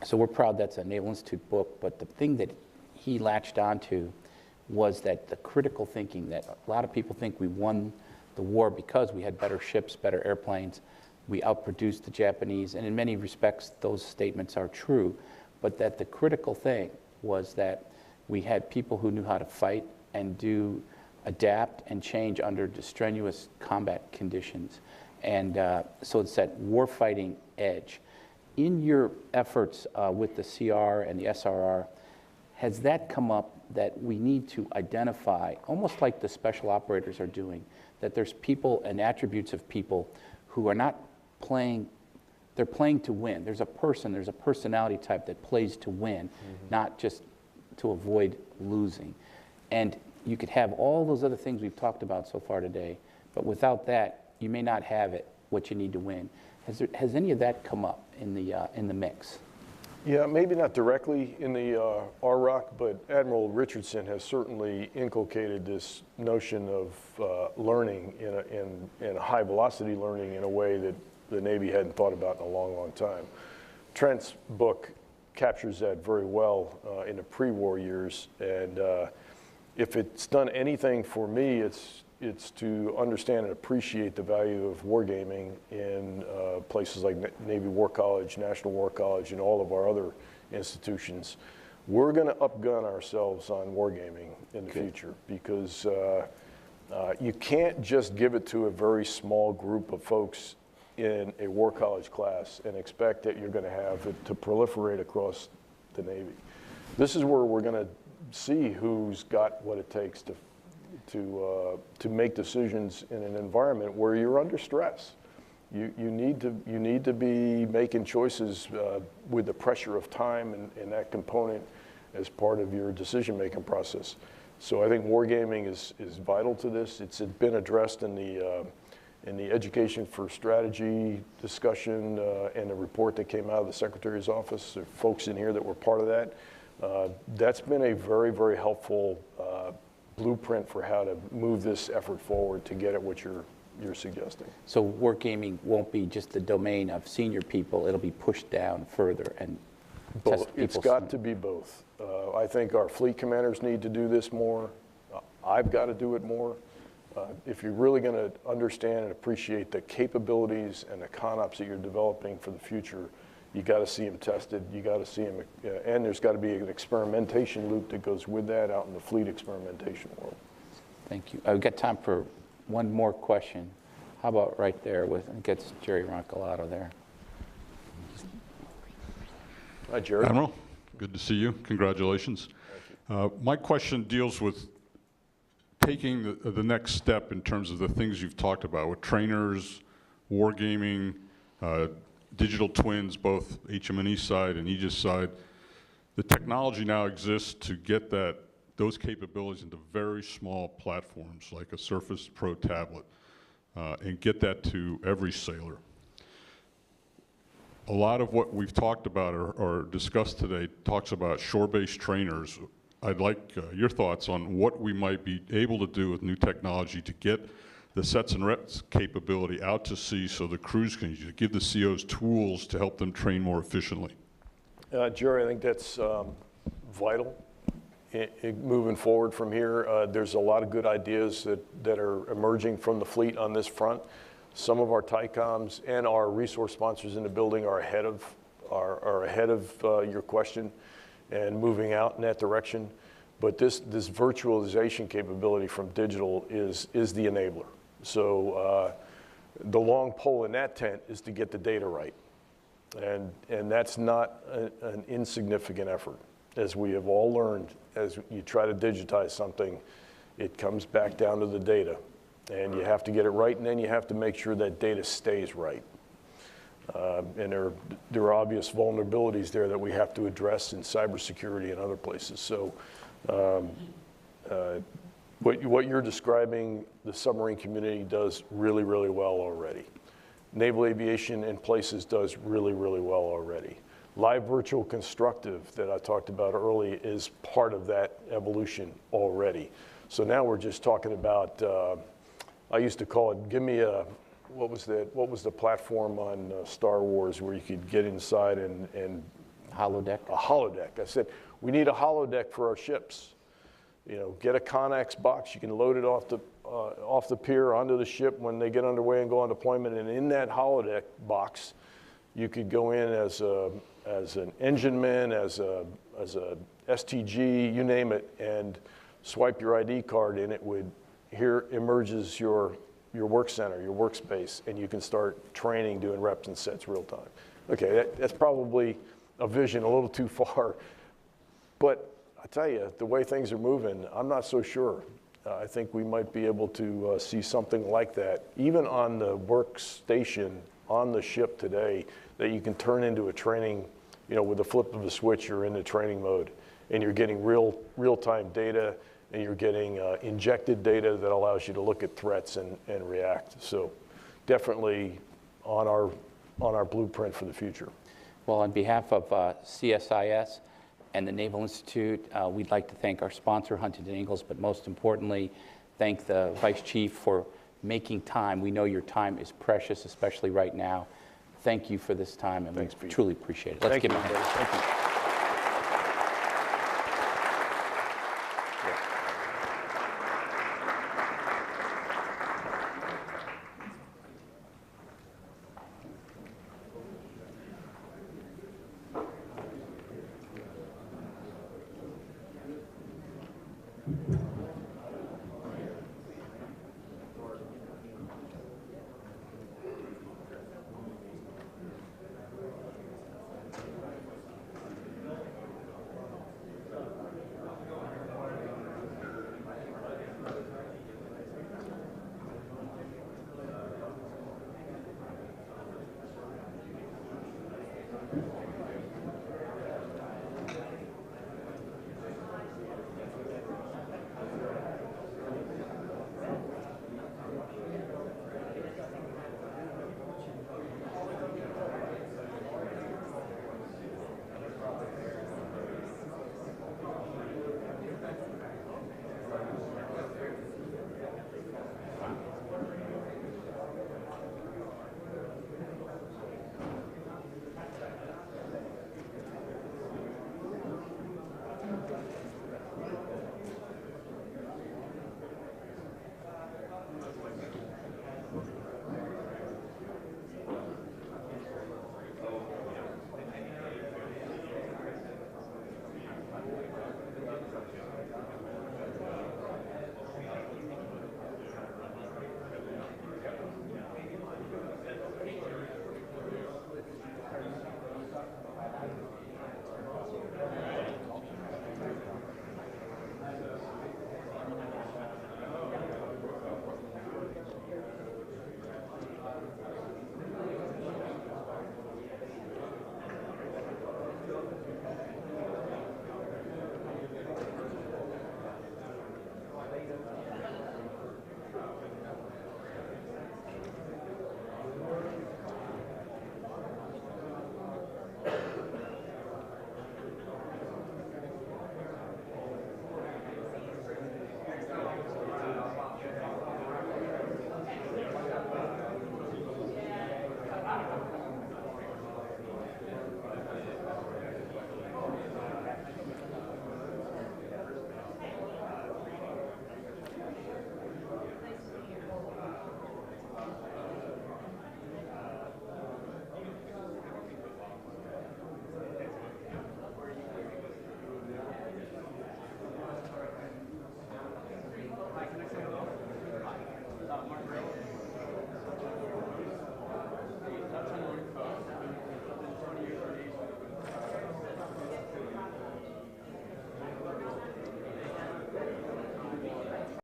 S3: So we're proud that's a Naval Institute book, but the thing that he latched onto was that the critical thinking that a lot of people think we won the war because we had better ships, better airplanes, we outproduced the Japanese, and in many respects those statements are true, but that the critical thing was that we had people who knew how to fight and adapt and change under strenuous combat conditions. And so it's that warfighting edge. In your efforts with the CR and the SRR, has that come up that we need to identify, almost like the special operators are doing, that there's people and attributes of people who are not playing, they're playing to win. There's a personality type that plays to win, not just to avoid losing. And you could have all those other things we've talked about so far today, but without that, you may not have what you need to win. Has any of that come up in the mix?
S4: Yeah, maybe not directly in the RROC, but Admiral Richardson has certainly inculcated this notion of learning in high velocity learning in a way that the Navy hadn't thought about in a long, long time. Trent's book captures that very well in the pre-war years, and if it's done anything for me, it's to understand and appreciate the value of wargaming in places like Navy War College, National War College, and all of our other institutions. We're going to upgun ourselves on wargaming in the future because you can't just give it to a very small group of folks in a War College class and expect that you're going to have it to proliferate across the Navy. This is where we're going to see who's got what it takes to make decisions in an environment where you're under stress. You need to be making choices with the pressure of time and that component as part of your decision-making process. So I think wargaming is vital to this. It's been addressed in the Education for Strategy discussion and the report that came out of the Secretary's office. There are folks in here that were part of that. That's been a very, very helpful blueprint for how to move this effort forward to get at what you're suggesting.
S3: So wargaming won't be just the domain of senior people, it'll be pushed down further and test
S4: Both. It's
S3: people's-
S4: got to be both. I think our fleet commanders need to do this more. I've got to do it more. If you're really going to understand and appreciate the capabilities and the ConOps that you're developing for the future, you got to see them tested. You got to see them, and there's got to be an experimentation loop that goes with that out in the fleet experimentation world.
S3: Thank you. I've got time for one more question. How about right there with, I think it's Jerry Roncolato there.
S4: Hi, Jerry.
S11: Admiral, good to see you. Congratulations. My question deals with taking the next step in terms of the things you've talked about with trainers, wargaming, digital twins, both HM&E side and Aegis side. The technology now exists to get those capabilities into very small platforms like a Surface Pro tablet and get that to every sailor. A lot of what we've talked about or discussed today talks about shore-based trainers. I'd like your thoughts on what we might be able to do with new technology to get the sets and reps capability out to sea so the crews can use it, give the COs tools to help them train more efficiently.
S4: Jerry, I think that's vital. Moving forward from here, there's a lot of good ideas that are emerging from the fleet on this front. Some of our TICOMs and our resource sponsors in the building are ahead of your question and moving out in that direction. But this virtualization capability from digital is the enabler. So the long pole in that tent is to get the data right. And that's not an insignificant effort. As we have all learned, as you try to digitize something, it comes back down to the data. And you have to get it right, and then you have to make sure that data stays right. And there are obvious vulnerabilities there that we have to address in cybersecurity and other places. So what you're describing, the submarine community does really, really well already. Naval aviation in places does really, really well already. Live virtual constructive that I talked about early is part of that evolution already. So now we're just talking about, I used to call it, give me a, what was the platform on Star Wars where you could get inside and
S3: Holodeck?
S4: A holodeck. I said, we need a holodeck for our ships. You know, get a Connex box, you can load it off the pier onto the ship when they get underway and go on deployment, and in that holodeck box, you could go in as an engineman, as a STG, you name it, and swipe your ID card, and it would, here emerges your work center, your workspace, and you can start training, doing reps and sets real time. Okay, that's probably a vision a little too far, but I tell you, the way things are moving, I'm not so sure. I think we might be able to see something like that, even on the workstation on the ship today, that you can turn into a training, you know, with a flip of a switch, you're in the training mode, and you're getting real-time data, and you're getting injected data that allows you to look at threats and react. So definitely on our blueprint for the future.
S3: Well, on behalf of CSIS and the Naval Institute, we'd like to thank our sponsor, Huntington Ingalls, but most importantly, thank the Vice Chief for making time. We know your time is precious, especially right now. Thank you for this time, and we truly appreciate it. Let's give him a hand.
S4: Thank you.